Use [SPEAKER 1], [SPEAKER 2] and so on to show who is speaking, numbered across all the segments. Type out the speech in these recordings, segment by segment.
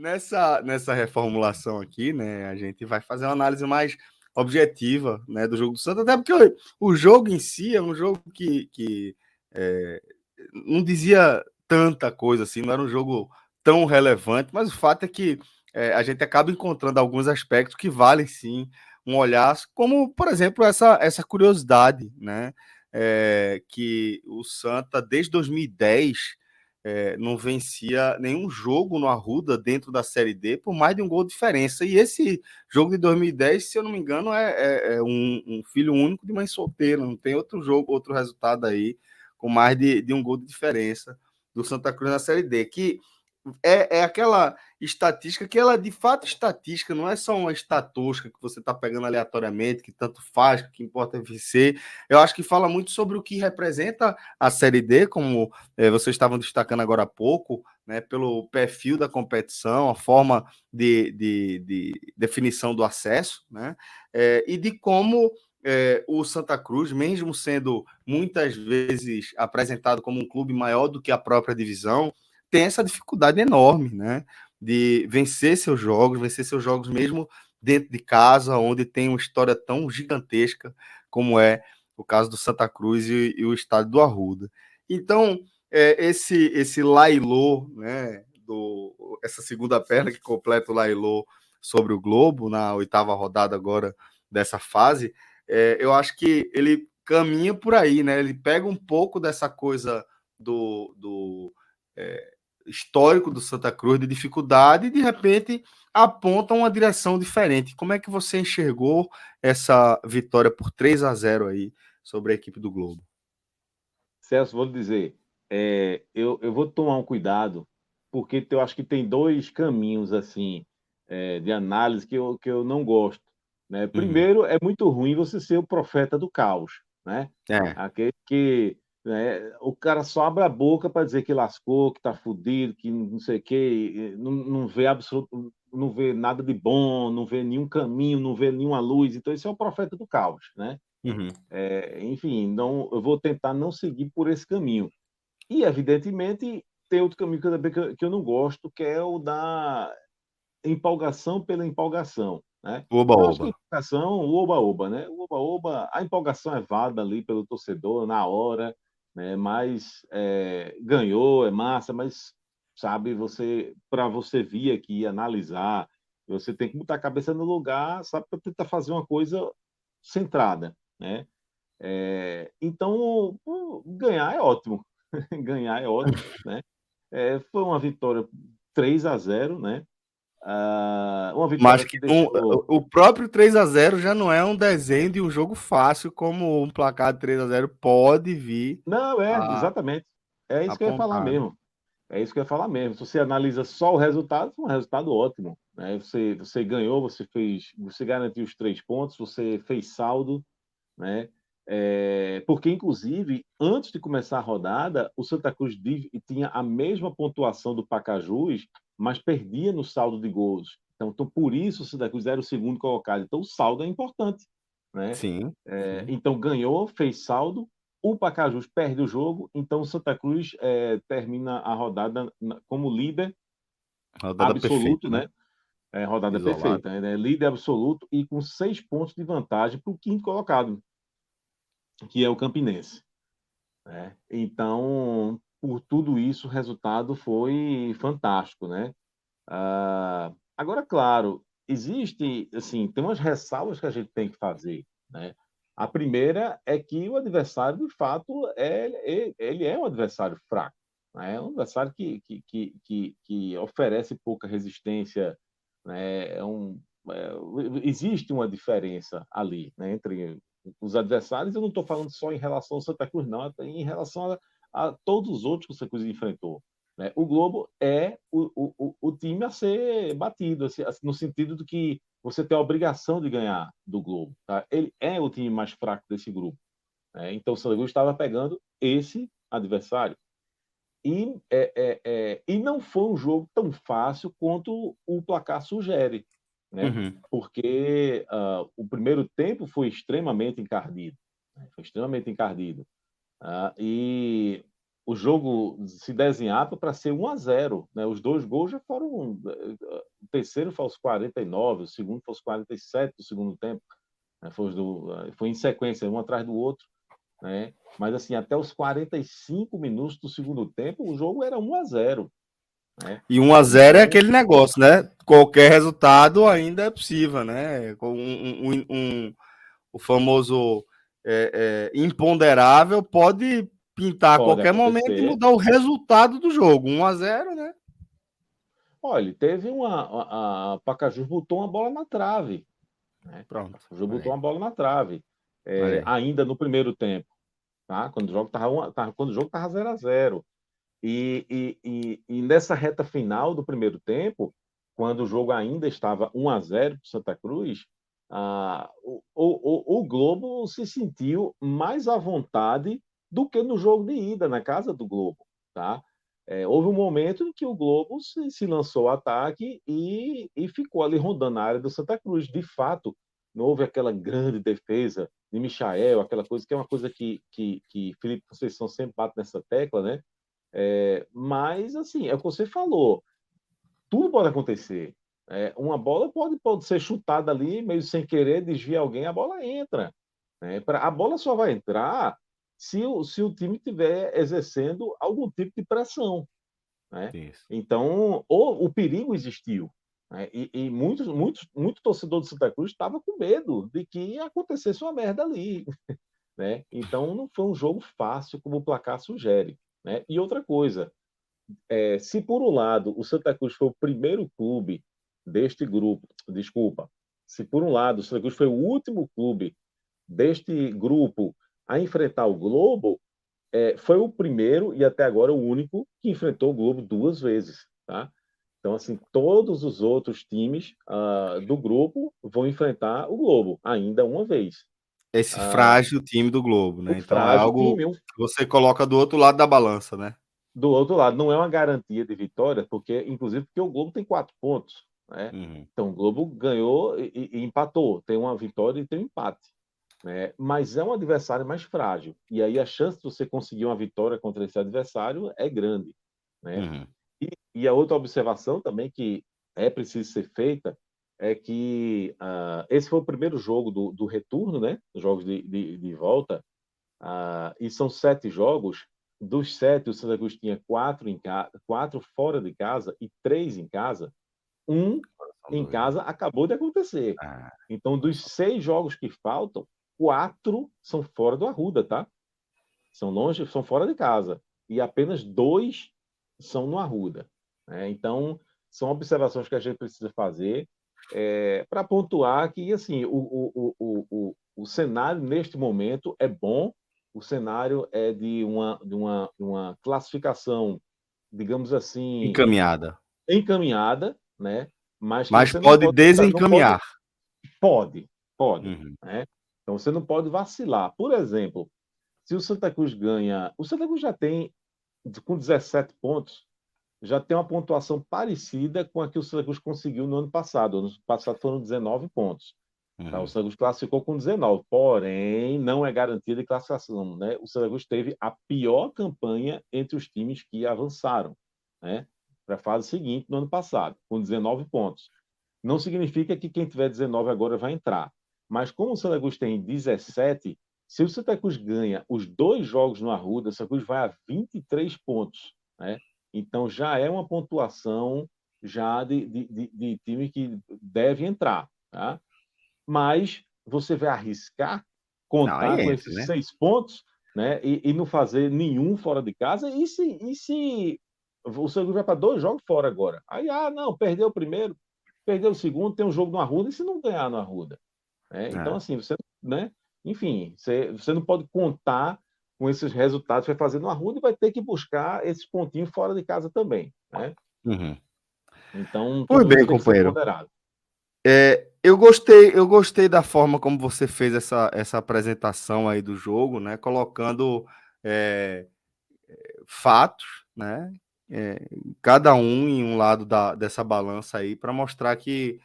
[SPEAKER 1] nessa reformulação aqui, né, a gente vai fazer uma análise mais objetiva, né, do jogo do Santa, até porque o jogo em si é um jogo que não dizia tanta coisa assim, não era um jogo tão relevante, mas o fato é que a gente acaba encontrando alguns aspectos que valem sim um olhar, como, por exemplo, essa curiosidade, né? Que o Santa, desde 2010, não vencia nenhum jogo no Arruda dentro da Série D por mais de um gol de diferença. E esse jogo de 2010, se eu não me engano, é um filho único de mãe solteira, não tem outro jogo, outro resultado aí com mais de um gol de diferença do Santa Cruz na Série D, que é aquela estatística que ela de fato estatística, não é só uma estatística que você está pegando aleatoriamente, que tanto faz, que importa é vencer. Eu acho que fala muito sobre o que representa a Série D, como vocês estavam destacando agora há pouco, né, pelo perfil da competição, a forma de definição do acesso, né, e de como o Santa Cruz, mesmo sendo muitas vezes apresentado como um clube maior do que a própria divisão, tem essa dificuldade enorme, né? De vencer seus jogos mesmo dentro de casa, onde tem uma história tão gigantesca como é o caso do Santa Cruz e o estádio do Arruda. Então, esse Lailô, né? Essa segunda perna que completa o Lailô sobre o Globo, na oitava rodada agora dessa fase, eu acho que ele caminha por aí, né? Ele pega um pouco dessa coisa do histórico do Santa Cruz, de dificuldade, e de repente aponta uma direção diferente. Como é que você enxergou essa vitória por 3-0 aí sobre a equipe do Globo?
[SPEAKER 2] Celso, vou lhe dizer, eu vou tomar um cuidado, porque eu acho que tem dois caminhos assim de análise que eu não gosto. Né?
[SPEAKER 1] Uhum.
[SPEAKER 2] Primeiro, é muito ruim você ser o profeta do caos, né?
[SPEAKER 1] É.
[SPEAKER 2] Aquele que o cara só abre a boca para dizer que lascou, que está fudido, que não sei o quê, não vê não vê nada de bom, não vê nenhum caminho, não vê nenhuma luz. Então, esse é o profeta do caos, né?
[SPEAKER 1] Uhum.
[SPEAKER 2] Enfim, não, eu vou tentar não seguir por esse caminho. E, evidentemente, tem outro caminho que eu não gosto, que é o da empolgação pela empolgação, né? Eu acho que a
[SPEAKER 1] Oba-oba.
[SPEAKER 2] empolgação, o oba-oba, né? O oba-oba, a empolgação é válida ali pelo torcedor na hora, né? Mas ganhou, é massa, mas sabe, para você vir aqui analisar, você tem que botar a cabeça no lugar, sabe, para tentar fazer uma coisa centrada, né? Então, ganhar é ótimo. Ganhar é ótimo, né? Foi uma vitória 3-0, né? Uma
[SPEAKER 1] Mas
[SPEAKER 2] vitória que
[SPEAKER 1] que
[SPEAKER 2] deixou.
[SPEAKER 1] o próprio 3-0 já não é um desenho de um jogo fácil, como um placar de 3-0 pode vir
[SPEAKER 2] Não,
[SPEAKER 1] a
[SPEAKER 2] exatamente. É isso que eu ia falar
[SPEAKER 1] apontar.
[SPEAKER 2] mesmo. É isso que eu ia falar mesmo. Se você analisa só o resultado, foi um resultado ótimo, né? Você ganhou, você garantiu os 3 pontos, você fez saldo, né? Porque, inclusive, antes de começar a rodada, o Santa Cruz tinha a mesma pontuação do Pacajus, mas perdia no saldo de gols. Então, por isso o Santa Cruz era o segundo colocado. Então, o saldo é importante, né?
[SPEAKER 1] Sim, sim.
[SPEAKER 2] Então, ganhou, fez saldo. O Pacajus perde o jogo, então o Santa Cruz termina a rodada como líder
[SPEAKER 1] Rodada
[SPEAKER 2] absoluto,
[SPEAKER 1] perfeita, né?
[SPEAKER 2] né? Rodada
[SPEAKER 1] Isolado.
[SPEAKER 2] perfeita, né? Líder absoluto e com 6 pontos de vantagem para o quinto colocado, que é o Campinense. Né? Então, por tudo isso, o resultado foi fantástico, né? Agora, claro, existe, assim, tem umas ressalvas que a gente tem que fazer, né? A primeira é que o adversário, de fato, ele é um adversário fraco, né? É um adversário que oferece pouca resistência, né? Existe uma diferença ali, né, entre os adversários. Eu não estou falando só em relação ao Santa Cruz, não, é em relação a todos os outros que o Santa Cruz enfrentou. Né? O Globo é o time a ser batido, assim, no sentido de que você tem a obrigação de ganhar do Globo. Tá? Ele é o time mais fraco desse grupo. Né? Então o Santa Cruz estava pegando esse adversário. E não foi um jogo tão fácil quanto o placar sugere, né?
[SPEAKER 1] Uhum.
[SPEAKER 2] Porque o primeiro tempo foi extremamente encardido. Né? Foi extremamente encardido. E o jogo se desenhava para ser 1-0, né? Os dois gols já foram. O terceiro foi aos 49, o segundo foi aos 47 do segundo tempo. Né? Foi em sequência, um atrás do outro. Né? Mas, assim, até os 45 minutos do segundo tempo, o jogo era 1-0. Né?
[SPEAKER 1] E 1-0 é
[SPEAKER 2] Então,
[SPEAKER 1] aquele negócio, né? Qualquer resultado ainda é possível, né? O famoso imponderável pode pintar a
[SPEAKER 2] pode
[SPEAKER 1] qualquer momento e
[SPEAKER 2] acontecer.
[SPEAKER 1] mudar o resultado do jogo. 1-0, né?
[SPEAKER 2] Olha, teve a Pacajus botou uma bola na trave. Né? A
[SPEAKER 1] Pronto.
[SPEAKER 2] Pacajus
[SPEAKER 1] Olha
[SPEAKER 2] botou
[SPEAKER 1] aí.
[SPEAKER 2] uma bola na trave.
[SPEAKER 1] Olha aí.
[SPEAKER 2] Ainda no primeiro tempo. Tá? Quando o jogo estava 0-0. E nessa reta final do primeiro tempo, quando o jogo ainda estava 1-0 para Santa Cruz, o Globo se sentiu mais à vontade do que no jogo de ida, na casa do Globo. Tá? Houve um momento em que o Globo se lançou ao ataque e ficou ali rondando a área do Santa Cruz. De fato, não houve aquela grande defesa de Michael, aquela coisa que é uma coisa que Felipe Conceição sempre bate nessa tecla, né? Mas, assim, é o que você falou, tudo pode acontecer. Uma bola pode ser chutada ali, meio sem querer, desvia alguém, a bola entra. Né? A bola só vai entrar se o time estiver exercendo algum tipo de pressão. Né?
[SPEAKER 1] Isso.
[SPEAKER 2] Então, o perigo existiu. Né? E muito torcedor do Santa Cruz estava com medo de que acontecesse uma merda ali. Né? Então, não foi um jogo fácil, como o placar sugere. Né? E outra coisa, se por um lado o Santa Cruz foi o primeiro clube deste grupo, desculpa, se por um lado o Santa Cruz foi o último clube deste grupo a enfrentar o Globo, foi o primeiro e até agora o único que enfrentou o Globo duas vezes, tá? Então, assim, todos os outros times do grupo vão enfrentar o Globo ainda uma vez.
[SPEAKER 1] Esse
[SPEAKER 2] Ah,
[SPEAKER 1] frágil time do Globo,
[SPEAKER 2] o
[SPEAKER 1] né? Então é
[SPEAKER 2] frágil
[SPEAKER 1] algo
[SPEAKER 2] time,
[SPEAKER 1] que você coloca do outro lado da balança, né?
[SPEAKER 2] do outro lado, não é uma garantia de vitória, inclusive porque o Globo tem 4 pontos. Né?
[SPEAKER 1] Uhum.
[SPEAKER 2] Então, o Globo ganhou e empatou, tem uma vitória e tem um empate. Né? Mas é um adversário mais frágil. E aí a chance de você conseguir uma vitória contra esse adversário é grande. Né?
[SPEAKER 1] Uhum.
[SPEAKER 2] E a outra observação também que é preciso ser feita é que esse foi o primeiro jogo do retorno, né? Os jogos de volta, e são 7 jogos. Dos 7, o Santa Cruz tinha 4 fora de casa e 3 em casa. Um
[SPEAKER 1] São
[SPEAKER 2] em
[SPEAKER 1] dois, né?
[SPEAKER 2] casa acabou de acontecer.
[SPEAKER 1] Ah,
[SPEAKER 2] Então, dos 6 jogos que faltam, 4 são fora do Arruda, tá? São longe, são fora de casa. E apenas 2 são no Arruda. Né? Então, são observações que a gente precisa fazer para pontuar que assim, o cenário neste momento é bom, o cenário é de uma classificação, digamos assim,
[SPEAKER 1] encaminhada.
[SPEAKER 2] encaminhada, né? Mas que
[SPEAKER 1] Mas
[SPEAKER 2] você não
[SPEAKER 1] pode
[SPEAKER 2] pode deixar, não pode,
[SPEAKER 1] desencaminhar.
[SPEAKER 2] pode,
[SPEAKER 1] Uhum.
[SPEAKER 2] né? Então você não pode vacilar. Por exemplo, se o Santa Cruz ganha, o Santa Cruz já tem com 17 pontos, já tem uma pontuação parecida com a que o Santa Cruz conseguiu no ano passado. No ano passado foram 19 pontos. Tá? O
[SPEAKER 1] Uhum.
[SPEAKER 2] Santa Cruz classificou com 19, porém não é garantia de classificação. Né? O Santa Cruz teve a pior campanha entre os times que avançaram, né? Para a fase seguinte no ano passado, com 19 pontos. Não significa que quem tiver 19 agora vai entrar. Mas como o Santa Cruz tem 17, se o Santa Cruz ganha os 2 jogos no Arruda, o Santa Cruz vai a 23 pontos. Né? Então já é uma pontuação já de time que deve entrar. Tá? Mas você vai arriscar
[SPEAKER 1] Não, aí
[SPEAKER 2] contar com
[SPEAKER 1] entra,
[SPEAKER 2] esses
[SPEAKER 1] né?
[SPEAKER 2] 6 pontos, né? E não fazer nenhum fora de casa. E se o Santa Cruz vai para 2 jogos fora agora? Aí, não, perdeu o primeiro, perdeu o segundo, tem um jogo no Arruda, e se não ganhar no Arruda? Então,
[SPEAKER 1] É.
[SPEAKER 2] assim, você, né? Enfim, você não pode contar com esses resultados que vai fazer no Arruda e vai ter que buscar esses pontinhos fora de casa também. Né?
[SPEAKER 1] Uhum.
[SPEAKER 2] Então,
[SPEAKER 1] Pois
[SPEAKER 2] tudo isso
[SPEAKER 1] bem,
[SPEAKER 2] tem que ser
[SPEAKER 1] companheiro.
[SPEAKER 2] ponderado.
[SPEAKER 1] Eu gostei da forma como você fez essa apresentação aí do jogo, né? Colocando é, fatos, né? Cada um em um lado dessa balança aí, para mostrar que,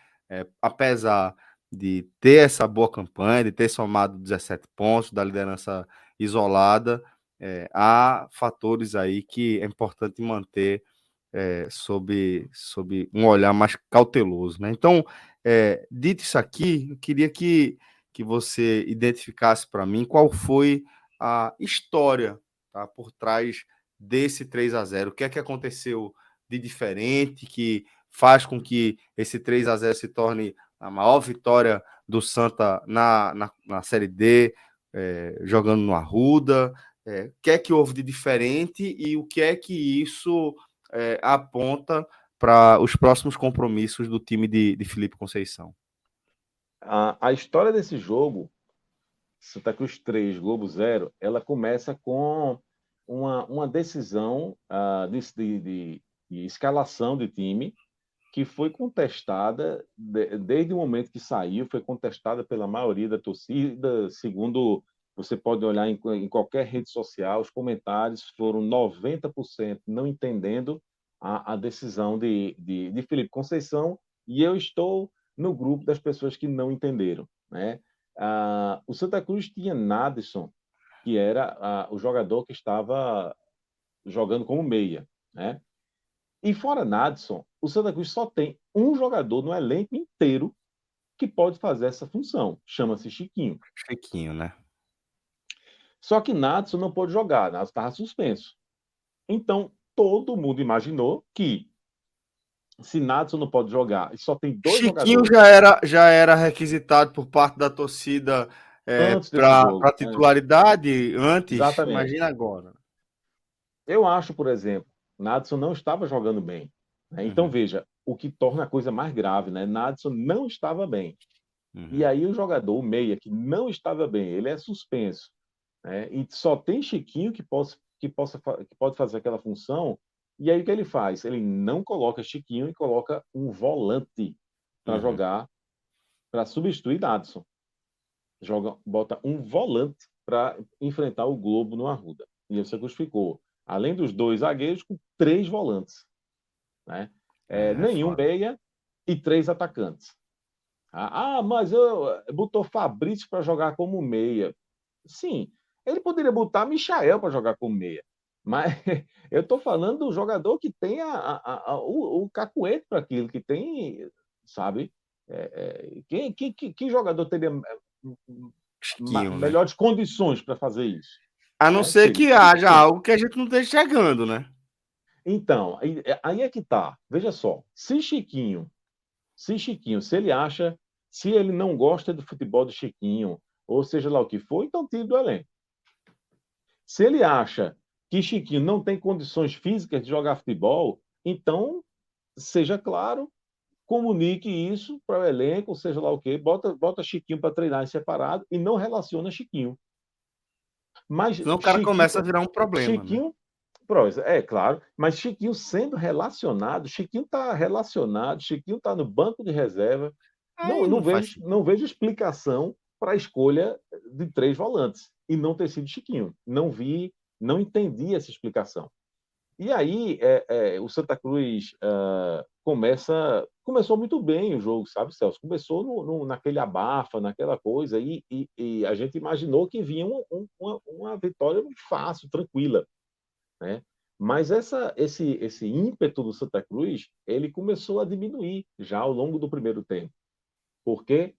[SPEAKER 1] apesar de ter essa boa campanha, de ter somado 17 pontos da liderança isolada, há fatores aí que é importante manter sob um olhar mais cauteloso, né? Então, dito isso aqui, eu queria que você identificasse para mim qual foi a história, tá, por trás desse 3-0. O que é que aconteceu de diferente que faz com que esse 3-0 se torne a maior vitória do Santa na Série D, jogando no Arruda? O que é que houve de diferente e o que é que isso aponta para os próximos compromissos do time de Felipe Conceição?
[SPEAKER 2] A história desse jogo, Santa Cruz 3, Globo 0, ela começa com uma decisão de escalação de time que foi contestada desde o momento que saiu, foi contestada pela maioria da torcida, segundo você pode olhar em qualquer rede social, os comentários foram 90% não entendendo a decisão de Felipe Conceição, e eu estou no grupo das pessoas que não entenderam, né? O Santa Cruz tinha Nadson, que era o jogador que estava jogando como meia, né? E fora Nadson, o Santa Cruz só tem um jogador no elenco inteiro que pode fazer essa função. Chama-se Chiquinho.
[SPEAKER 1] Chiquinho, né?
[SPEAKER 2] Só que Nadson não pôde jogar, Nadson estava suspenso. Então, todo mundo imaginou que se Nadson não pode jogar e só tem dois
[SPEAKER 1] Chiquinho
[SPEAKER 2] jogadores
[SPEAKER 1] já era requisitado por parte da torcida
[SPEAKER 2] antes desse
[SPEAKER 1] para
[SPEAKER 2] jogo.
[SPEAKER 1] titularidade antes,
[SPEAKER 2] Exatamente.
[SPEAKER 1] imagina agora.
[SPEAKER 2] Eu acho, por exemplo, Nadson não estava jogando bem, né? Então,
[SPEAKER 1] Uhum,
[SPEAKER 2] veja, o que torna a coisa mais grave, né? Nadson não estava bem. E
[SPEAKER 1] uhum,
[SPEAKER 2] aí o jogador, o meia, que não estava bem, ele é suspenso, né? E só tem Chiquinho que pode fazer aquela função. E aí o que ele faz? Ele não coloca Chiquinho e coloca um volante para
[SPEAKER 1] uhum.
[SPEAKER 2] jogar, para substituir Dadson. Bota um volante para enfrentar o Globo no Arruda. E você ficou, além dos dois zagueiros, com três volantes, né?
[SPEAKER 1] É
[SPEAKER 2] Nenhum
[SPEAKER 1] foda.
[SPEAKER 2] meia e três atacantes. Mas botou Fabrício para jogar como meia. Sim, ele poderia botar Michael para jogar como meia. Mas eu estou falando do jogador que tem o cacuete para aquilo, que tem, sabe? Que jogador teria
[SPEAKER 1] Chiquinho, né?
[SPEAKER 2] melhores condições para fazer isso?
[SPEAKER 1] A não
[SPEAKER 2] Né?
[SPEAKER 1] ser
[SPEAKER 2] Seria
[SPEAKER 1] que haja
[SPEAKER 2] Chiquinho.
[SPEAKER 1] algo que a gente não esteja chegando, né?
[SPEAKER 2] Então, aí é que tá. Veja só, se Chiquinho, se ele acha, se ele não gosta do futebol do Chiquinho, ou seja lá o que for, então tire do elenco. Se ele acha que Chiquinho não tem condições físicas de jogar futebol, então seja claro, comunique isso para o elenco, seja lá o quê, bota Chiquinho para treinar em separado e não relaciona Chiquinho. Mas
[SPEAKER 1] Senão o cara começa a
[SPEAKER 2] Chiquinho,
[SPEAKER 1] virar um problema, né?
[SPEAKER 2] Chiquinho, claro, mas Chiquinho sendo relacionado, Chiquinho está relacionado, Chiquinho está no banco de reserva. Não,
[SPEAKER 1] Aí não faz
[SPEAKER 2] não
[SPEAKER 1] sentido.
[SPEAKER 2] vejo explicação para a escolha de três volantes e não ter sido Chiquinho. Não vi, não entendi essa explicação. E aí o Santa Cruz começou muito bem o jogo, sabe, Celso? Começou naquele abafa, naquela coisa, e a gente imaginou que vinha uma vitória fácil, tranquila, né? Mas esse ímpeto do Santa Cruz, ele começou a diminuir já ao longo do primeiro tempo. Por quê?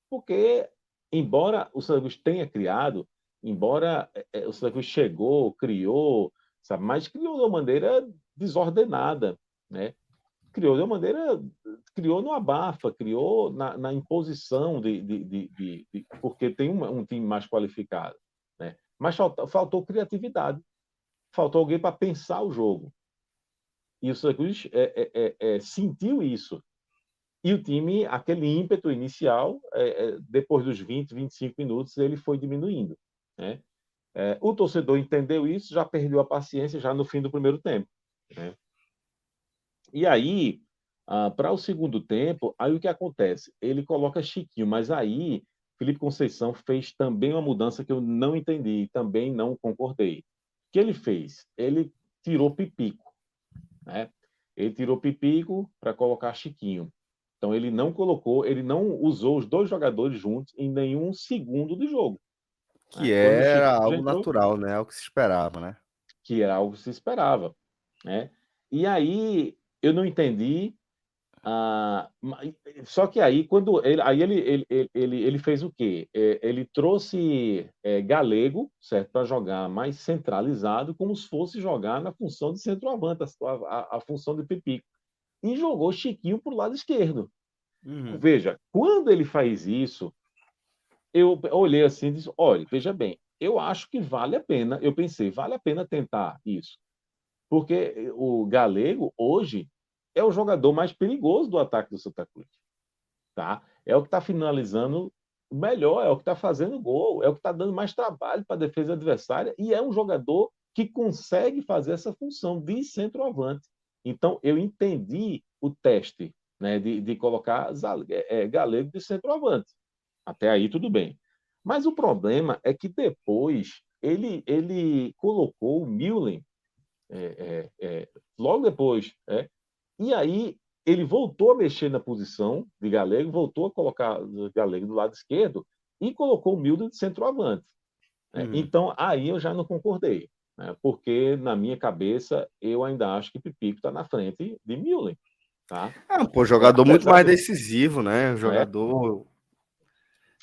[SPEAKER 2] Porque, embora o Santa Cruz tenha criado, embora o Santa Cruz chegou, criou, sabe, mas criou de uma maneira desordenada, né? Criou de uma maneira, criou no abafa, criou na imposição porque tem um time mais qualificado, né? Mas faltou criatividade, faltou alguém para pensar o jogo. E o Santa Cruz sentiu isso. E o time, aquele ímpeto inicial, depois dos 20, 25 minutos, ele foi diminuindo, né? O torcedor entendeu isso, já perdeu a paciência já no fim do primeiro tempo, né? E aí, para o segundo tempo, aí o que acontece? Ele coloca Chiquinho, mas aí Felipe Conceição fez também uma mudança que eu não entendi, também não concordei. O que ele fez? Ele tirou Pipico, né? Ele tirou Pipico para colocar Chiquinho. Então ele não usou os dois jogadores juntos em nenhum segundo de jogo.
[SPEAKER 1] Que
[SPEAKER 2] Quando o
[SPEAKER 1] era
[SPEAKER 2] Chiquinho já
[SPEAKER 1] algo
[SPEAKER 2] entrou,
[SPEAKER 1] natural, né? É o que se esperava, né?
[SPEAKER 2] que era algo que se esperava, né? E aí eu não entendi. Só que aí quando ele fez o quê? Ele trouxe Galego, certo, para jogar mais centralizado, como se fosse jogar na função de centroavante, a função de Pipico, e jogou Chiquinho para o lado esquerdo.
[SPEAKER 1] Uhum.
[SPEAKER 2] Veja, quando ele faz isso, eu olhei assim e disse: olha, veja bem, eu acho que vale a pena. Eu pensei, vale a pena tentar isso. Porque o Galego, hoje, é o jogador mais perigoso do ataque do Santa Cruz. Tá? É o que está finalizando melhor, é o que está fazendo gol, é o que está dando mais trabalho para a defesa adversária e é um jogador que consegue fazer essa função de centroavante. Então, eu entendi o teste, né, de colocar Galego de centroavante. Até aí, tudo bem. Mas o problema é que depois ele colocou o Müller logo depois. E aí ele voltou a mexer na posição de Galego, voltou a colocar o Galego do lado esquerdo e colocou o Mildo de centroavante.
[SPEAKER 1] Uhum.
[SPEAKER 2] Então aí eu já não concordei, né? Porque na minha cabeça eu ainda acho que Pipico está na frente de Müller, tá?
[SPEAKER 1] Pô, jogador muito
[SPEAKER 2] Apesar
[SPEAKER 1] mais
[SPEAKER 2] de,
[SPEAKER 1] decisivo, né?
[SPEAKER 2] né?
[SPEAKER 1] Jogador.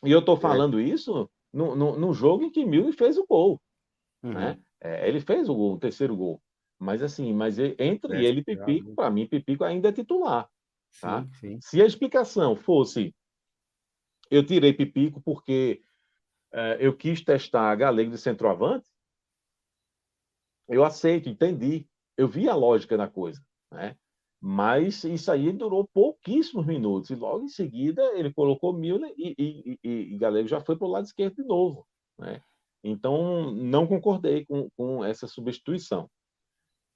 [SPEAKER 2] E eu estou
[SPEAKER 1] É,
[SPEAKER 2] falando isso no jogo em que Müller fez o gol, né?
[SPEAKER 1] uhum.
[SPEAKER 2] Ele fez o gol, o terceiro gol. Mas assim, entre
[SPEAKER 1] Tivesse
[SPEAKER 2] ele e Pipico,
[SPEAKER 1] criado.
[SPEAKER 2] para mim, Pipico ainda é titular. Tá?
[SPEAKER 1] Sim, sim.
[SPEAKER 2] Se a explicação fosse eu tirei Pipico porque eu quis testar Galego de centroavante, eu aceito, entendi. Eu vi a lógica da coisa. Né? Mas isso aí durou pouquíssimos minutos. E logo em seguida ele colocou Milner e Galego já foi para o lado esquerdo de novo. Né? Então, não concordei com essa substituição.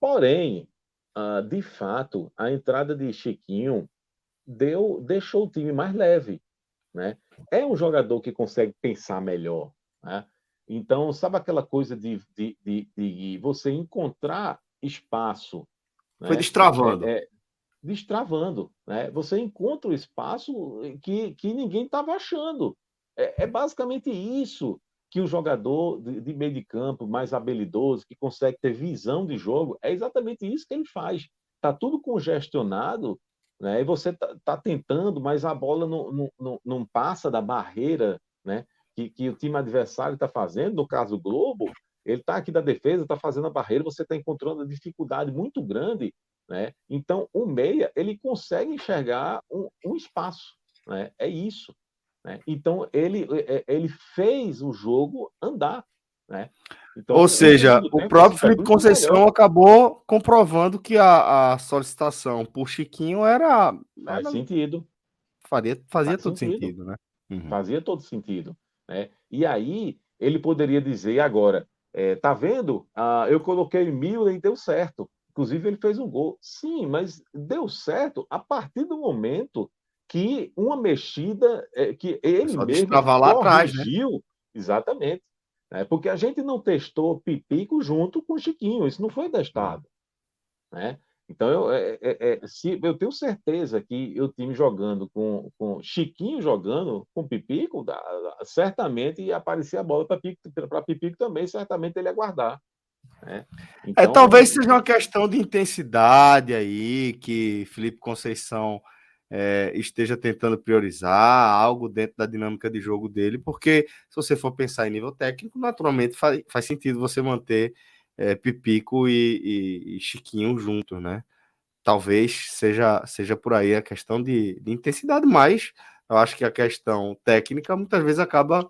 [SPEAKER 2] Porém, de fato, a entrada de Chiquinho deixou o time mais leve. Né? É um jogador que consegue pensar melhor. Né? Então, sabe aquela coisa de você encontrar espaço,
[SPEAKER 1] Foi
[SPEAKER 2] né?
[SPEAKER 1] destravando.
[SPEAKER 2] Destravando. Né? Você encontra o espaço que ninguém estava achando. É basicamente isso que o jogador de meio de campo mais habilidoso, que consegue ter visão de jogo, é exatamente isso que ele faz. Está tudo congestionado, né? E você está tentando, mas a bola não passa da barreira, né? Que o time adversário está fazendo. No caso do Globo, ele está aqui da defesa, está fazendo a barreira, você está encontrando uma dificuldade muito grande, né? Então, o meia ele consegue enxergar um espaço, né? É isso. Né? Então, ele fez o jogo andar. Né?
[SPEAKER 1] Ou
[SPEAKER 2] Então, o
[SPEAKER 1] seja,
[SPEAKER 2] segundo
[SPEAKER 1] o
[SPEAKER 2] tempo do
[SPEAKER 1] próprio
[SPEAKER 2] Santa
[SPEAKER 1] Felipe
[SPEAKER 2] Cruz foi melhor.
[SPEAKER 1] Conceição acabou comprovando que a solicitação por Chiquinho
[SPEAKER 2] Faz sentido,
[SPEAKER 1] fazia
[SPEAKER 2] faz
[SPEAKER 1] todo
[SPEAKER 2] sentido,
[SPEAKER 1] sentido, né? Uhum.
[SPEAKER 2] fazia todo sentido. Né? E aí, ele poderia dizer agora, tá vendo? Eu coloquei 1.000 e deu certo. Inclusive, ele fez um gol. Sim, mas deu certo a partir do momento que uma mexida que
[SPEAKER 1] É
[SPEAKER 2] ele
[SPEAKER 1] só
[SPEAKER 2] mesmo
[SPEAKER 1] destravar lá atrás, né?
[SPEAKER 2] corrigiu exatamente. Né? Porque a gente não testou Pipico junto com o Chiquinho, isso não foi
[SPEAKER 1] É.
[SPEAKER 2] testado. Né? Então, se, eu tenho certeza que o time jogando com Chiquinho jogando com Pipico, certamente ia aparecer a bola para Pipico também, certamente ele ia guardar. Né?
[SPEAKER 1] Talvez
[SPEAKER 2] Então,
[SPEAKER 1] seja uma questão de intensidade aí, que Felipe Conceição esteja tentando priorizar algo dentro da dinâmica de jogo dele, porque se você for pensar em nível técnico, naturalmente faz sentido você manter Pipico e Chiquinho juntos, né? Talvez seja por aí a questão de intensidade, mas eu acho que a questão técnica muitas vezes acaba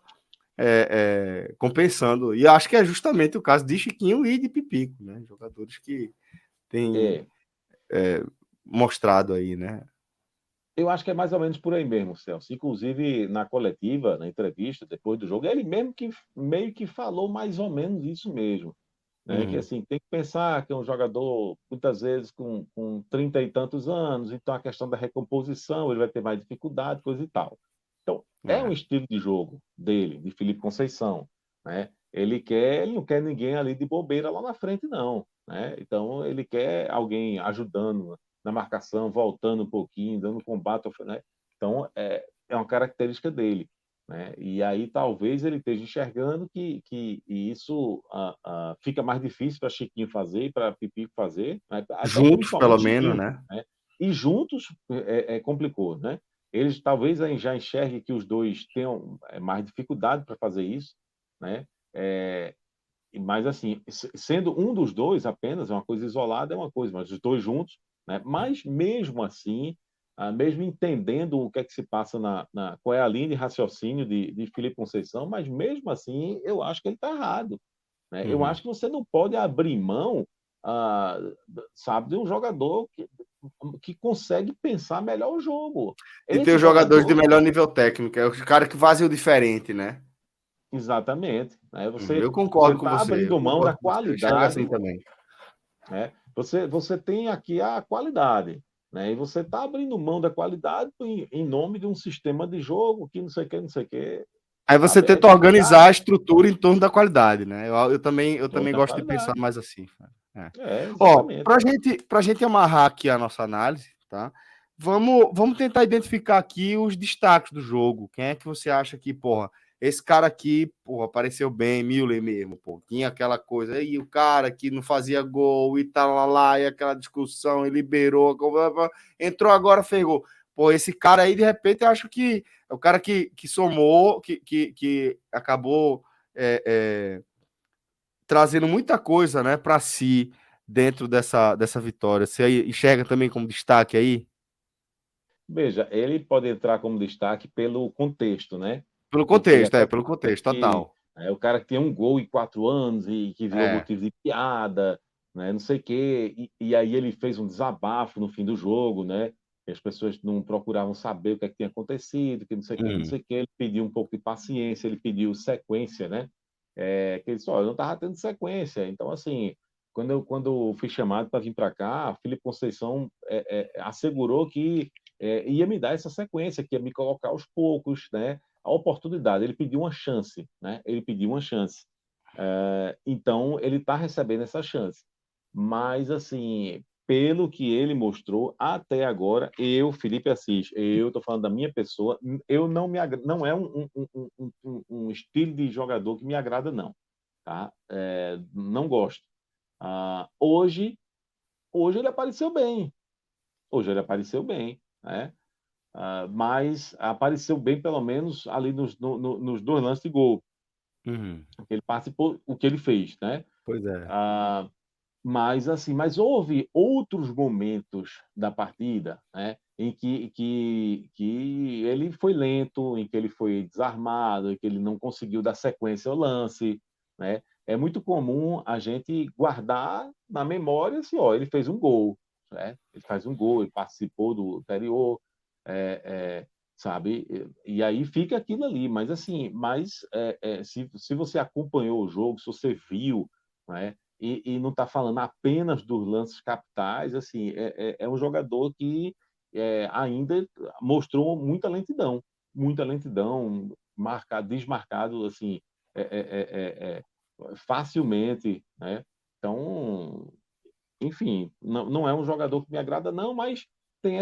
[SPEAKER 1] compensando. E acho que é justamente o caso de Chiquinho e de Pipico, né? Jogadores que têm
[SPEAKER 2] é,
[SPEAKER 1] mostrado aí, né?
[SPEAKER 2] eu acho que é mais ou menos por aí mesmo, Celso. Inclusive, na coletiva, na entrevista, depois do jogo, ele mesmo que meio que falou mais ou menos isso mesmo. Né? Que
[SPEAKER 1] Uhum.
[SPEAKER 2] assim, tem que pensar que é um jogador, muitas vezes, com 30 e tantos anos, então a questão da recomposição, ele vai ter mais dificuldade, coisa e tal. Então, é um
[SPEAKER 1] É.
[SPEAKER 2] estilo de jogo dele, de Felipe Conceição. Né? Ele não quer ninguém ali de bobeira lá na frente, não. Né? Então, ele quer alguém ajudando na marcação, voltando um pouquinho, dando combate. Né? Então, é uma característica dele. né? E aí talvez ele esteja enxergando que isso fica mais difícil para Chiquinho fazer e para Pipico fazer, né? Até
[SPEAKER 1] Juntos, pelo
[SPEAKER 2] principalmente
[SPEAKER 1] menos,
[SPEAKER 2] Chiquinho,
[SPEAKER 1] né?
[SPEAKER 2] né? E juntos complicou, né? Eles talvez aí já enxerguem que os dois tenham mais dificuldade para fazer isso, né? É, mas assim, sendo um dos dois apenas, é uma coisa isolada, é uma coisa, mas os dois juntos, né? Mas mesmo assim, mesmo entendendo o que é que se passa qual é a linha de raciocínio de Felipe Conceição, mas mesmo assim, eu acho que ele está errado, né? Eu
[SPEAKER 1] Uhum.
[SPEAKER 2] acho que você não pode abrir mão, ah, sabe, de um jogador que consegue pensar melhor o jogo.
[SPEAKER 1] E tem
[SPEAKER 2] Esse
[SPEAKER 1] os jogadores de
[SPEAKER 2] jogador,
[SPEAKER 1] melhor nível técnico, é os caras que fazem o diferente, né?
[SPEAKER 2] exatamente, né?
[SPEAKER 1] Eu
[SPEAKER 2] Você
[SPEAKER 1] concordo com
[SPEAKER 2] está
[SPEAKER 1] você, eu
[SPEAKER 2] abrindo mão da
[SPEAKER 1] concordo com você. Eu enxergo assim
[SPEAKER 2] qualidade,
[SPEAKER 1] também.
[SPEAKER 2] né? Você tem aqui a qualidade, né? E você está abrindo mão da qualidade em nome de um sistema de jogo que não sei o que, não sei o que,
[SPEAKER 1] Aí você
[SPEAKER 2] sabe? É
[SPEAKER 1] tenta
[SPEAKER 2] complicado.
[SPEAKER 1] organizar a estrutura em torno da qualidade, né? Eu
[SPEAKER 2] Torno
[SPEAKER 1] também
[SPEAKER 2] da
[SPEAKER 1] gosto de pensar
[SPEAKER 2] qualidade.
[SPEAKER 1] mais assim. É. Ó,
[SPEAKER 2] Exatamente.
[SPEAKER 1] pra gente amarrar aqui a nossa análise, tá? Vamos tentar identificar aqui os destaques do jogo. Quem é que você acha que, porra, esse cara aqui, porra, apareceu bem, Müller mesmo, pô. Tinha aquela coisa aí, o cara que não fazia gol e tal, lá, e aquela discussão, e liberou, entrou agora, fez gol. Pô, esse cara aí, de repente, eu acho que é o cara que somou, que acabou trazendo muita coisa, né, para si dentro dessa vitória. Você enxerga também como destaque aí?
[SPEAKER 2] Veja, ele pode entrar como destaque pelo contexto, né? Porque
[SPEAKER 1] Pelo contexto, total.
[SPEAKER 2] o cara que tem um gol em 4 anos e que virou
[SPEAKER 1] É.
[SPEAKER 2] motivo de piada, né? Não sei o quê, e aí ele fez um desabafo no fim do jogo, né? Que as pessoas não procuravam saber o que é que tinha acontecido, que não sei o quê, que não
[SPEAKER 1] Uhum.
[SPEAKER 2] sei o quê. Ele pediu um pouco de paciência, ele pediu sequência, né? Que ele disse, olha, eu não estava tendo sequência. Então, assim, quando eu fui chamado para vir para cá, Felipe Conceição assegurou que ia me dar essa sequência, que ia me colocar aos poucos, né? A oportunidade. Ele pediu uma chance, né? Ele pediu uma chance. Então, ele está recebendo essa chance. Mas, assim, pelo que ele mostrou até agora, Felipe Assis, eu estou falando da minha pessoa, eu não é um estilo de jogador que me agrada, não. Tá? Não gosto. Hoje ele apareceu bem. Hoje ele apareceu bem, né? Mas apareceu bem pelo menos ali nos dois lances de gol
[SPEAKER 1] Uhum.
[SPEAKER 2] que ele participou, o que ele fez, né?
[SPEAKER 1] Pois é.
[SPEAKER 2] Ah, mas houve outros momentos da partida, né, em que ele foi lento, em que ele foi desarmado, em que ele não conseguiu dar sequência ao lance, né? É muito comum a gente guardar na memória assim, ó, ele fez um gol, né? Ele faz um gol, ele participou do anterior, é, é, sabe? E aí fica aquilo ali. Mas assim, se você acompanhou o jogo, se você viu, né? E não está falando apenas dos lances capitais, assim, é um jogador que ainda mostrou muita lentidão, desmarcado assim, é, é, é, facilmente, né? Então, enfim, não é um jogador que me agrada, não, mas tem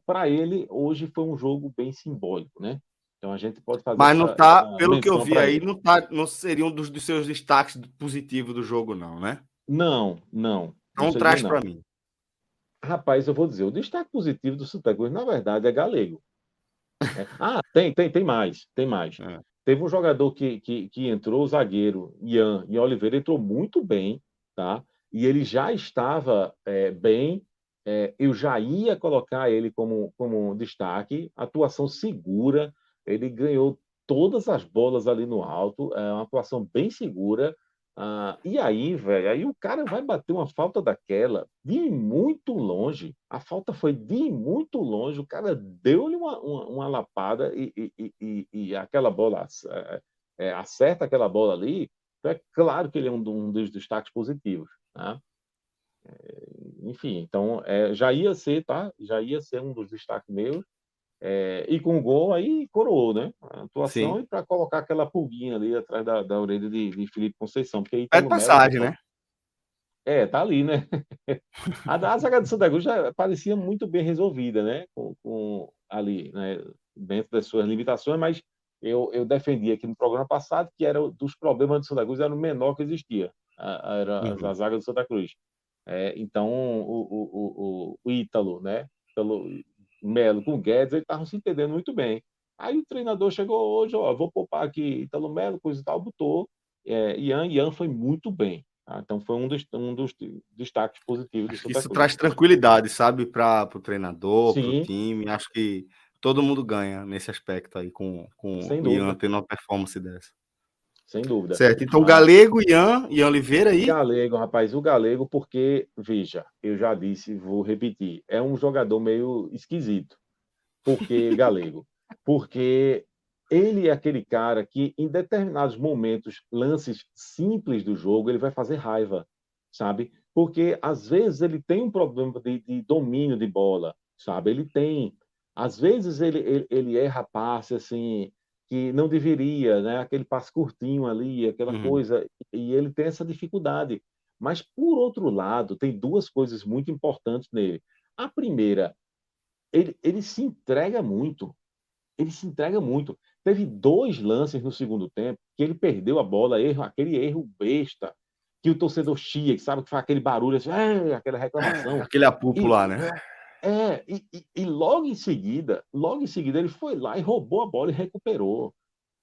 [SPEAKER 2] para ele, hoje foi um jogo bem simbólico, né? Então a gente pode fazer
[SPEAKER 1] Mas não
[SPEAKER 2] essa
[SPEAKER 1] tá, pelo que eu
[SPEAKER 2] menção
[SPEAKER 1] vi
[SPEAKER 2] para
[SPEAKER 1] aí,
[SPEAKER 2] ele.
[SPEAKER 1] não seria um dos seus destaques positivos do jogo, não, né?
[SPEAKER 2] Não
[SPEAKER 1] Então
[SPEAKER 2] seria
[SPEAKER 1] traz para
[SPEAKER 2] não.
[SPEAKER 1] mim.
[SPEAKER 2] Rapaz, eu vou dizer, o destaque positivo do Santa Cruz, na verdade, é Galego, né? Tem mais.
[SPEAKER 1] É.
[SPEAKER 2] Teve um jogador que entrou, o zagueiro, Ian Oliveira, entrou muito bem, tá? E ele já estava bem, eu já ia colocar ele como destaque, atuação segura, ele ganhou todas as bolas ali no alto, uma atuação bem segura, e aí, velho, aí o cara vai bater uma falta daquela de muito longe. A falta foi de muito longe. O cara deu-lhe uma lapada e aquela bola acerta aquela bola ali. Então é claro que ele é um dos destaques positivos, tá? Enfim, então já ia ser, tá? Já ia ser um dos destaques meus. E com o gol aí coroou, né? A atuação
[SPEAKER 1] Sim.
[SPEAKER 2] e para colocar aquela pulguinha ali atrás da orelha de Felipe Conceição, porque
[SPEAKER 1] É de
[SPEAKER 2] Ítalo Melo,
[SPEAKER 1] passagem,
[SPEAKER 2] pessoal,
[SPEAKER 1] né?
[SPEAKER 2] tá ali, né? A zaga do Santa Cruz já parecia muito bem resolvida, né? Com ali, né? Dentro das suas limitações, mas eu defendi aqui no programa passado que era dos problemas do Santa Cruz, era o menor que existia, era a zaga do Santa Cruz. Então, o Ítalo, né, pelo Melo com o Guedes, eles estavam se entendendo muito bem. Aí o treinador chegou hoje, ó, vou poupar aqui Ítalo Melo, coisa e tal, botou Ian foi muito bem. Tá? Então, foi um dos destaques positivos do
[SPEAKER 1] Acho que
[SPEAKER 2] Santa
[SPEAKER 1] isso
[SPEAKER 2] Cruz.
[SPEAKER 1] traz tranquilidade, sabe, para o treinador, para o
[SPEAKER 2] Sim,
[SPEAKER 1] time. Acho que todo mundo ganha nesse aspecto aí com
[SPEAKER 2] sem
[SPEAKER 1] o Ian
[SPEAKER 2] dúvida,
[SPEAKER 1] tendo uma performance dessa.
[SPEAKER 2] sem dúvida.
[SPEAKER 1] Certo. Então, Galego, Ian Oliveira
[SPEAKER 2] O
[SPEAKER 1] aí.
[SPEAKER 2] Galego, rapaz, o Galego, porque, veja, eu já disse, vou repetir, é um jogador meio esquisito. Por que Galego? Porque ele é aquele cara que, em determinados momentos, lances simples do jogo, ele vai fazer raiva, sabe? Porque, às vezes, ele tem um problema de domínio de bola, sabe? Ele tem. Às vezes, ele erra passe, assim, que não deveria, né? Aquele passe curtinho ali, aquela
[SPEAKER 1] Uhum.
[SPEAKER 2] coisa, e ele tem essa dificuldade. Mas, por outro lado, tem duas coisas muito importantes nele. A primeira, ele se entrega muito. Ele se entrega muito. Teve dois lances no segundo tempo que ele perdeu a bola, aquele erro besta, que o torcedor chia, que sabe que faz aquele barulho, assim, aquela reclamação.
[SPEAKER 1] Aquele apupo
[SPEAKER 2] E,
[SPEAKER 1] lá, né?
[SPEAKER 2] e logo em seguida, ele foi lá e roubou a bola e recuperou,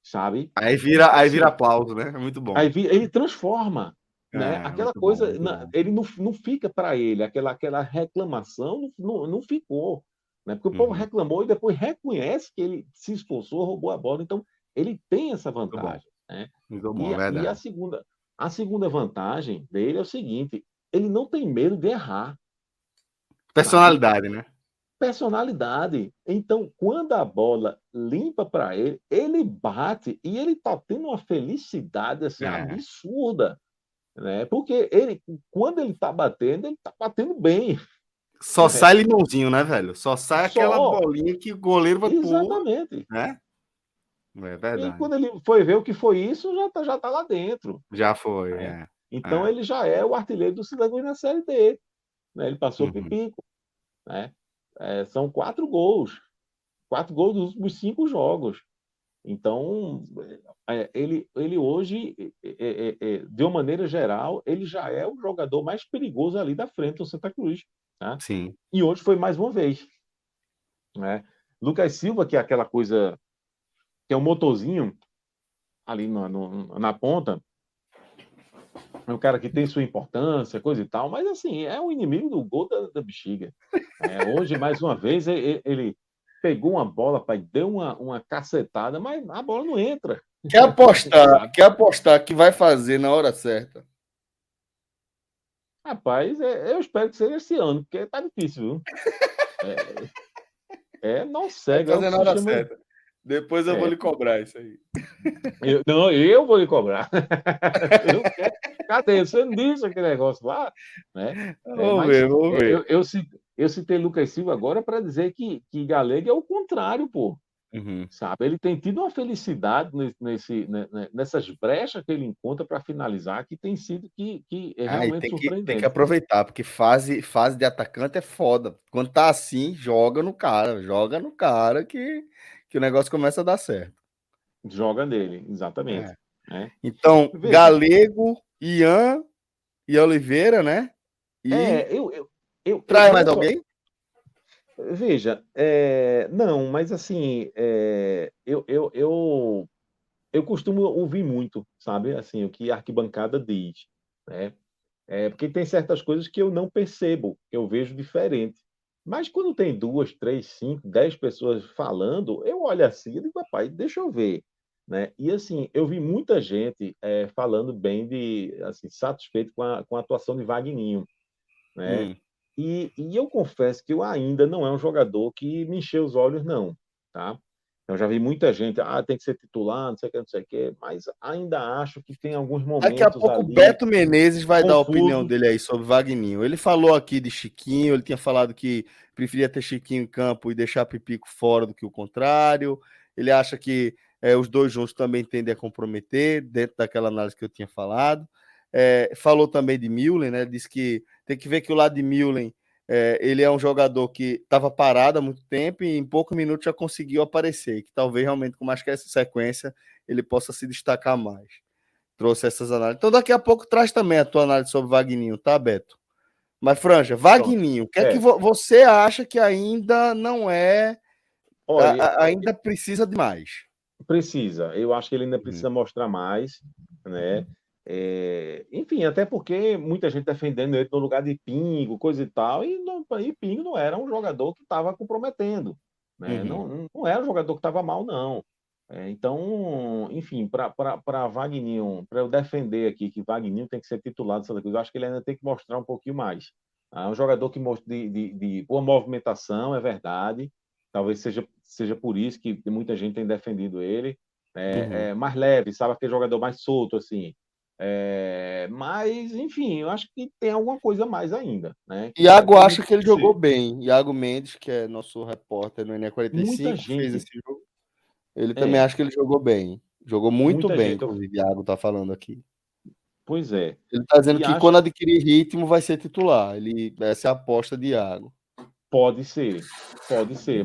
[SPEAKER 2] sabe? Então,
[SPEAKER 1] Aí vira
[SPEAKER 2] assim,
[SPEAKER 1] aplauso, né? É muito bom.
[SPEAKER 2] ele transforma, né? Aquela
[SPEAKER 1] Muito bom,
[SPEAKER 2] coisa,
[SPEAKER 1] muito bom.
[SPEAKER 2] ele não fica para ele, aquela reclamação não ficou, né? Porque o povo
[SPEAKER 1] Uhum.
[SPEAKER 2] reclamou e depois reconhece que ele se esforçou, roubou a bola, então ele tem essa
[SPEAKER 1] Muito bom.
[SPEAKER 2] vantagem, né?
[SPEAKER 1] Muito bom,
[SPEAKER 2] E
[SPEAKER 1] é
[SPEAKER 2] a
[SPEAKER 1] verdade.
[SPEAKER 2] segunda vantagem dele é o seguinte, ele não tem medo de errar, sabe?
[SPEAKER 1] Personalidade, né?
[SPEAKER 2] Personalidade. Então, quando a bola limpa para ele, ele bate e ele tá tendo uma felicidade assim
[SPEAKER 1] É.
[SPEAKER 2] absurda, né? Porque quando ele tá batendo bem,
[SPEAKER 1] Só
[SPEAKER 2] né?
[SPEAKER 1] sai limãozinho, né, velho? Só sai aquela
[SPEAKER 2] Só,
[SPEAKER 1] bolinha que o goleiro vai pôr,
[SPEAKER 2] exatamente.
[SPEAKER 1] né? É
[SPEAKER 2] E
[SPEAKER 1] verdade.
[SPEAKER 2] quando ele foi ver o que foi isso, já tá lá dentro,
[SPEAKER 1] Já foi,
[SPEAKER 2] né?
[SPEAKER 1] é.
[SPEAKER 2] Então
[SPEAKER 1] É.
[SPEAKER 2] ele já é o artilheiro do Cidadão na Série D, né? Ele passou o
[SPEAKER 1] Uhum.
[SPEAKER 2] Pipico, né? São 4 gols dos últimos 5 jogos. Então, ele hoje, de uma maneira geral, ele já é o jogador mais perigoso ali da frente do Santa Cruz. Tá?
[SPEAKER 1] Sim.
[SPEAKER 2] E hoje foi mais uma vez. Né? Lucas Silva, que é aquela coisa, que é um motorzinho ali na ponta, é um cara que tem sua importância, coisa e tal, mas assim, é um inimigo do gol da bexiga. Hoje, mais uma vez, ele pegou uma bola, pai, deu uma cacetada, mas a bola não entra. Sabe?
[SPEAKER 1] Quer apostar que vai fazer na hora certa.
[SPEAKER 2] Rapaz, eu espero que seja esse ano, porque tá difícil, viu? Não
[SPEAKER 1] Vai
[SPEAKER 2] cega, é o
[SPEAKER 1] fazer
[SPEAKER 2] que
[SPEAKER 1] na
[SPEAKER 2] se
[SPEAKER 1] hora
[SPEAKER 2] chama.
[SPEAKER 1] certa. Depois eu vou
[SPEAKER 2] É,
[SPEAKER 1] lhe cobrar isso aí.
[SPEAKER 2] não, eu vou lhe cobrar. Você não quer? Cadê? Você não disse aquele negócio lá, né?
[SPEAKER 1] Vamos
[SPEAKER 2] Mas
[SPEAKER 1] ver, vamos ver.
[SPEAKER 2] eu citei Lucas Silva agora para dizer que Galego é o contrário, pô.
[SPEAKER 1] Uhum.
[SPEAKER 2] Sabe? Ele tem tido uma felicidade nessas brechas que ele encontra para finalizar, que tem sido que é
[SPEAKER 1] Ah, e
[SPEAKER 2] realmente
[SPEAKER 1] tem que
[SPEAKER 2] surpreendente.
[SPEAKER 1] aproveitar, porque fase de atacante é foda. Quando tá assim, joga no cara que o negócio começa a dar certo.
[SPEAKER 2] Joga nele, exatamente.
[SPEAKER 1] É.
[SPEAKER 2] Né?
[SPEAKER 1] Então,
[SPEAKER 2] Veja,
[SPEAKER 1] Galego, Ian e Oliveira, né? E traz
[SPEAKER 2] não
[SPEAKER 1] mais
[SPEAKER 2] só.
[SPEAKER 1] alguém?
[SPEAKER 2] Veja, não, mas assim, eu costumo ouvir muito, sabe? Assim, o que a arquibancada diz, né? Porque tem certas coisas que eu não percebo, que eu vejo diferente. Mas quando tem 2, 3, 5, 10 pessoas falando, eu olho assim e digo, rapaz, deixa eu ver. Né? E assim, eu vi muita gente falando bem assim, satisfeito com a atuação de Vagninho. Né?
[SPEAKER 1] Hum.
[SPEAKER 2] E eu confesso que eu ainda não é um jogador que me encheu os olhos, não. Tá? Eu já vi muita gente, tem que ser titular, não sei o que, não sei o que, mas ainda acho que tem alguns
[SPEAKER 1] Daqui a
[SPEAKER 2] momentos
[SPEAKER 1] pouco o
[SPEAKER 2] ali
[SPEAKER 1] Beto Menezes vai dar a opinião
[SPEAKER 2] confusos.
[SPEAKER 1] dele aí sobre Vagninho. Ele falou aqui de Chiquinho, ele tinha falado que preferia ter Chiquinho em campo e deixar Pipico fora do que o contrário. Ele acha que os dois juntos também tendem a comprometer, dentro daquela análise que eu tinha falado. Falou também de Mühlen, né? Disse que tem que ver que o lado de Mühlen ele é um jogador que estava parado há muito tempo e em poucos minutos já conseguiu aparecer, que talvez realmente com mais que essa sequência ele possa se destacar mais. Trouxe essas análises. Então daqui a pouco traz também a tua análise sobre Vagninho, tá, Beto? Mas Franja,
[SPEAKER 2] Pronto.
[SPEAKER 1] Vagninho, o que é que
[SPEAKER 2] É,
[SPEAKER 1] você acha que ainda não é,
[SPEAKER 2] olha,
[SPEAKER 1] ainda precisa de mais?
[SPEAKER 2] precisa. Eu acho que ele ainda
[SPEAKER 1] Uhum.
[SPEAKER 2] precisa mostrar mais, né? Enfim, até porque muita gente defendendo ele no lugar de Pingo, coisa e tal, e Pingo não era um jogador que estava comprometendo, né?
[SPEAKER 1] Uhum.
[SPEAKER 2] Não era um jogador que estava mal, não. Então, enfim, para Vagninho, para eu defender aqui que Vagninho tem que ser titular do Santa Cruz, eu acho que ele ainda tem que mostrar um pouquinho mais. É um jogador que mostra de boa movimentação, é verdade. Talvez seja por isso que muita gente tem defendido ele.
[SPEAKER 1] Uhum.
[SPEAKER 2] Mais leve, sabe? Aquele jogador mais solto, assim. Mas, enfim, eu acho que tem alguma coisa a mais ainda, né? Que vai
[SPEAKER 1] Iago
[SPEAKER 2] ter
[SPEAKER 1] acha
[SPEAKER 2] muito
[SPEAKER 1] que ele
[SPEAKER 2] a
[SPEAKER 1] jogou
[SPEAKER 2] ser.
[SPEAKER 1] bem. Iago Mendes, que é nosso repórter no
[SPEAKER 2] Muita
[SPEAKER 1] NE45, fez
[SPEAKER 2] gente,
[SPEAKER 1] esse jogo. Ele também
[SPEAKER 2] é,
[SPEAKER 1] acha que ele jogou bem. Jogou muito
[SPEAKER 2] muita
[SPEAKER 1] bem,
[SPEAKER 2] gente,
[SPEAKER 1] inclusive, Iago tá falando aqui.
[SPEAKER 2] pois é.
[SPEAKER 1] Ele tá dizendo
[SPEAKER 2] E
[SPEAKER 1] que
[SPEAKER 2] acho
[SPEAKER 1] quando
[SPEAKER 2] que
[SPEAKER 1] adquirir ritmo vai ser titular. Essa é a aposta de Iago.
[SPEAKER 2] pode ser,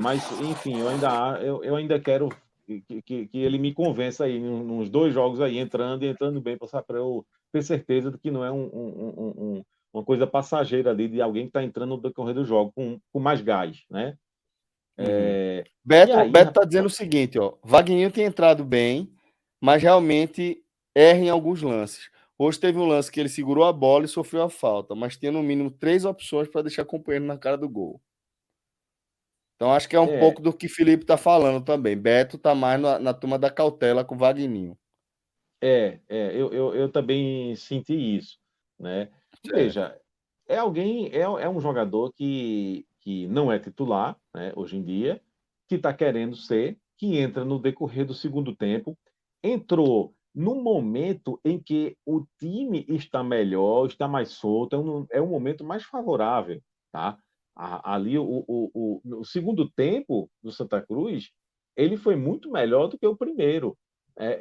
[SPEAKER 2] mas, enfim, eu ainda quero que ele me convença aí, nos dois jogos aí, entrando e entrando bem, para eu ter certeza de que não é uma coisa passageira ali, de alguém que está entrando no decorrer do jogo com mais gás, né?
[SPEAKER 1] Uhum.
[SPEAKER 2] E
[SPEAKER 1] Beto,
[SPEAKER 2] aí,
[SPEAKER 1] Beto tá dizendo o seguinte, ó. Wagninho tem entrado bem, mas realmente erra em alguns lances. Hoje teve um lance que ele segurou a bola e sofreu a falta, mas tinha no mínimo 3 opções para deixar companheiro na cara do gol. Então acho que é um
[SPEAKER 2] é,
[SPEAKER 1] pouco do que Felipe tá falando também. Beto tá mais na turma da cautela com o Wagninho.
[SPEAKER 2] eu também senti isso, né?
[SPEAKER 1] Certo.
[SPEAKER 2] Veja, é um jogador que não é titular, né, hoje em dia, que está querendo ser, que entra no decorrer do segundo tempo, entrou no momento em que o time está melhor, está mais solto, é um momento mais favorável, tá? Ali, o segundo tempo do Santa Cruz, ele foi muito melhor do que o primeiro.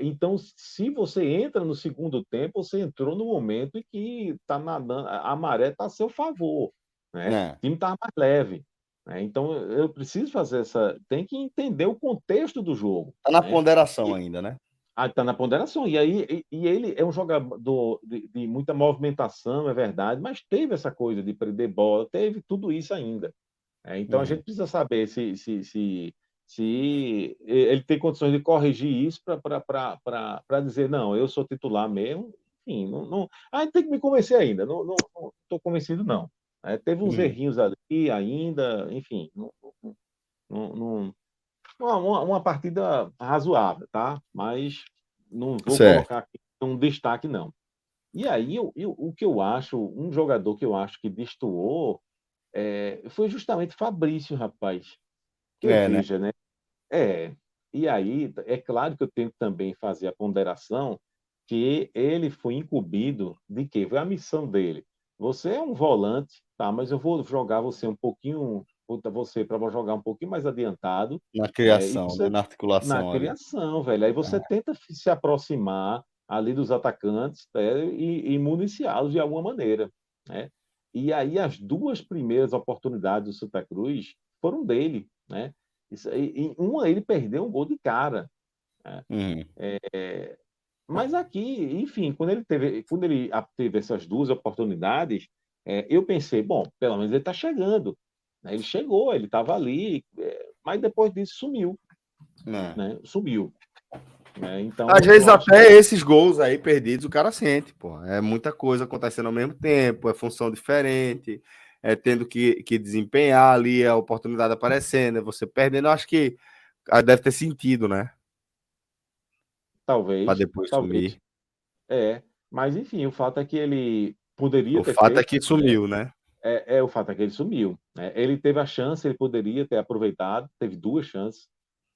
[SPEAKER 2] Então, se você entra no segundo tempo, você entrou no momento em que tá nadando, a maré está a seu favor, né?
[SPEAKER 1] É.
[SPEAKER 2] O time está mais leve, né? Então, eu preciso fazer essa. Tem que entender o contexto do jogo,
[SPEAKER 1] Tá na
[SPEAKER 2] né?
[SPEAKER 1] ponderação ainda, né?
[SPEAKER 2] Está na ponderação. E aí, ele é um jogador de muita movimentação, é verdade, mas teve essa coisa de perder bola, teve tudo isso ainda. Então a
[SPEAKER 1] Uhum.
[SPEAKER 2] gente precisa saber se ele tem condições de corrigir isso para dizer, não, eu sou titular mesmo. Enfim, a gente tem que me convencer ainda, não estou convencido, não. Teve uns
[SPEAKER 1] Uhum.
[SPEAKER 2] errinhos ali ainda, enfim, não, uma partida razoável, tá? Mas não vou
[SPEAKER 1] Certo.
[SPEAKER 2] colocar aqui um destaque, não. E aí, o que eu acho, um jogador que eu acho que destoou foi justamente Fabrício, rapaz. Que
[SPEAKER 1] É, né?
[SPEAKER 2] veja, né? É. E aí, é claro que eu tenho que também fazer a ponderação que ele foi incumbido de quê? Foi a missão dele. Você é um volante, tá? Mas eu vou jogar você um pouquinho, botar você para jogar um pouquinho mais adiantado,
[SPEAKER 1] Na
[SPEAKER 2] né? E
[SPEAKER 1] criação, né?
[SPEAKER 2] você
[SPEAKER 1] Na
[SPEAKER 2] na
[SPEAKER 1] articulação ali.
[SPEAKER 2] criação, velho. Aí você
[SPEAKER 1] É.
[SPEAKER 2] tenta se aproximar ali dos atacantes, né? E municiá-los de alguma maneira, né? E aí as duas primeiras oportunidades do Santa Cruz foram dele, né? Em uma ele perdeu um gol de cara, né?
[SPEAKER 1] Uhum.
[SPEAKER 2] Mas aqui, enfim, quando ele teve essas duas oportunidades, eu pensei, bom, pelo menos ele está chegando, né? Ele chegou, ele estava ali, mas depois disso sumiu,
[SPEAKER 1] É.
[SPEAKER 2] né? Sumiu, né?
[SPEAKER 1] Às
[SPEAKER 2] Então
[SPEAKER 1] vezes
[SPEAKER 2] eu acho
[SPEAKER 1] até
[SPEAKER 2] que
[SPEAKER 1] esses gols aí perdidos o cara sente, pô. É muita coisa acontecendo ao mesmo tempo, é função diferente, é tendo que desempenhar ali, a oportunidade aparecendo, é você perdendo. Eu acho que deve ter sentido, né? Para depois
[SPEAKER 2] talvez,
[SPEAKER 1] sumir.
[SPEAKER 2] mas enfim, o fato é que ele poderia
[SPEAKER 1] O
[SPEAKER 2] ter
[SPEAKER 1] fato é
[SPEAKER 2] feito,
[SPEAKER 1] que
[SPEAKER 2] né?
[SPEAKER 1] sumiu, né?
[SPEAKER 2] O fato é que ele sumiu, né? Ele teve a chance, ele poderia ter aproveitado, teve duas chances,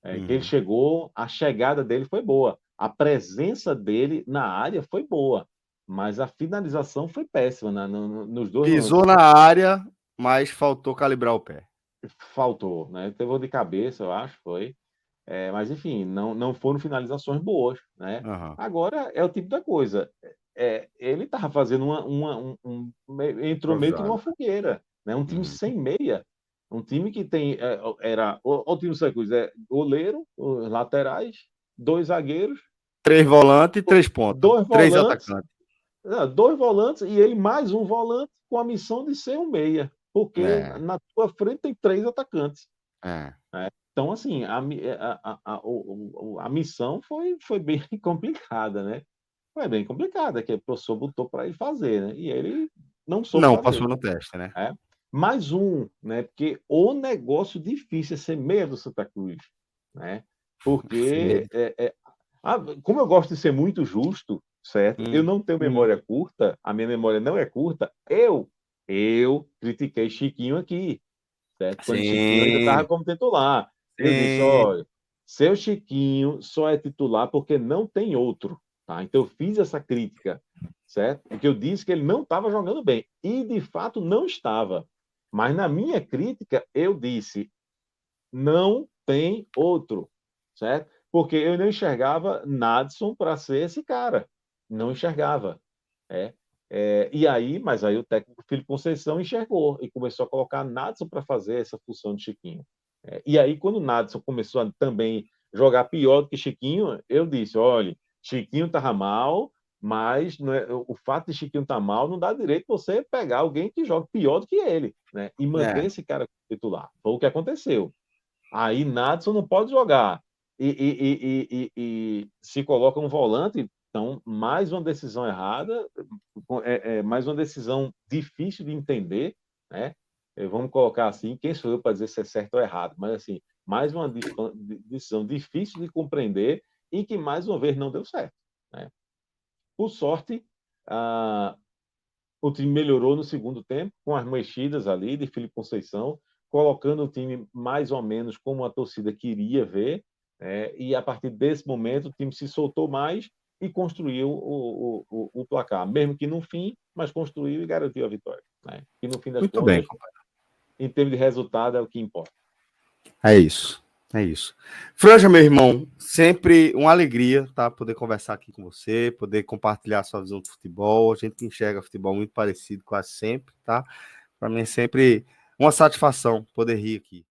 [SPEAKER 2] que ele
[SPEAKER 1] Uhum.
[SPEAKER 2] chegou, a chegada dele foi boa, a presença dele na área foi boa, mas a finalização foi péssima, né? Nos dois
[SPEAKER 1] Pisou
[SPEAKER 2] lances.
[SPEAKER 1] na área, mas faltou calibrar o pé.
[SPEAKER 2] Faltou, né? Teve um de cabeça, eu acho, foi. Mas enfim, não foram finalizações boas, né?
[SPEAKER 1] Aham.
[SPEAKER 2] Agora é o tipo da coisa. Ele estava fazendo entrou meio que numa
[SPEAKER 1] Improvisado.
[SPEAKER 2] fogueira. né? Um time sem meia, um time que tem era o time do Santa Cruz goleiro, os laterais, 2 zagueiros,
[SPEAKER 1] 3 volantes e 3 pontas.
[SPEAKER 2] 2
[SPEAKER 1] 3
[SPEAKER 2] volantes,
[SPEAKER 1] atacantes.
[SPEAKER 2] 2 volantes e ele mais um volante com a missão de ser um meia, porque
[SPEAKER 1] É,
[SPEAKER 2] na tua frente tem 3 atacantes.
[SPEAKER 1] é.
[SPEAKER 2] Então, assim, a missão foi bem complicada, né? Foi bem complicada, que o professor botou para ele fazer, né? E ele não soube
[SPEAKER 1] Não,
[SPEAKER 2] fazer.
[SPEAKER 1] passou no teste, né?
[SPEAKER 2] Mais um, né? Porque o negócio difícil é ser meia do Santa Cruz, né? Porque,
[SPEAKER 1] Sim.
[SPEAKER 2] como eu gosto de ser muito justo, certo? Eu não tenho memória curta, a minha memória não é curta, eu critiquei Chiquinho aqui, certo? Quando Chiquinho ainda estava
[SPEAKER 1] Sim,
[SPEAKER 2] como titular. Eu disse,
[SPEAKER 1] sim.
[SPEAKER 2] olha, seu Chiquinho só é titular porque não tem outro, tá? Então eu fiz essa crítica, certo? Porque eu disse que ele não estava jogando bem e de fato não estava. Mas na minha crítica eu disse, não tem outro, certo? Porque eu não enxergava Nadson para ser esse cara, não enxergava, é. E aí, mas aí o técnico Felipe Conceição enxergou e começou a colocar Nadson para fazer essa função de Chiquinho. E aí, quando o Nadson começou a também jogar pior do que Chiquinho, eu disse: olha, Chiquinho estava mal, mas o fato de Chiquinho estar mal não dá direito você pegar alguém que joga pior do que ele, né? E manter esse cara titular. Foi o que aconteceu. Aí Nadson não pode jogar. E se coloca um volante, então, mais uma decisão errada, mais uma decisão difícil de entender, né? Vamos colocar assim, quem sou eu para dizer se é certo ou errado, mas assim, mais uma decisão difícil de compreender e que mais uma vez não deu certo, né? Por sorte, o time melhorou no segundo tempo, com as mexidas ali de Felipe Conceição, colocando o time mais ou menos como a torcida queria ver, e a partir desse momento o time se soltou mais e construiu o placar, mesmo que no fim, mas construiu e garantiu a vitória. Né? E no fim das
[SPEAKER 1] Muito bem,
[SPEAKER 2] contas,
[SPEAKER 1] compadre.
[SPEAKER 2] em termos de resultado, é o que importa.
[SPEAKER 1] É isso. É isso. Franja, meu irmão, sempre uma alegria, tá? Poder conversar aqui com você, poder compartilhar a sua visão de futebol. A gente enxerga futebol muito parecido quase sempre, tá? Para mim é sempre uma satisfação poder rir aqui.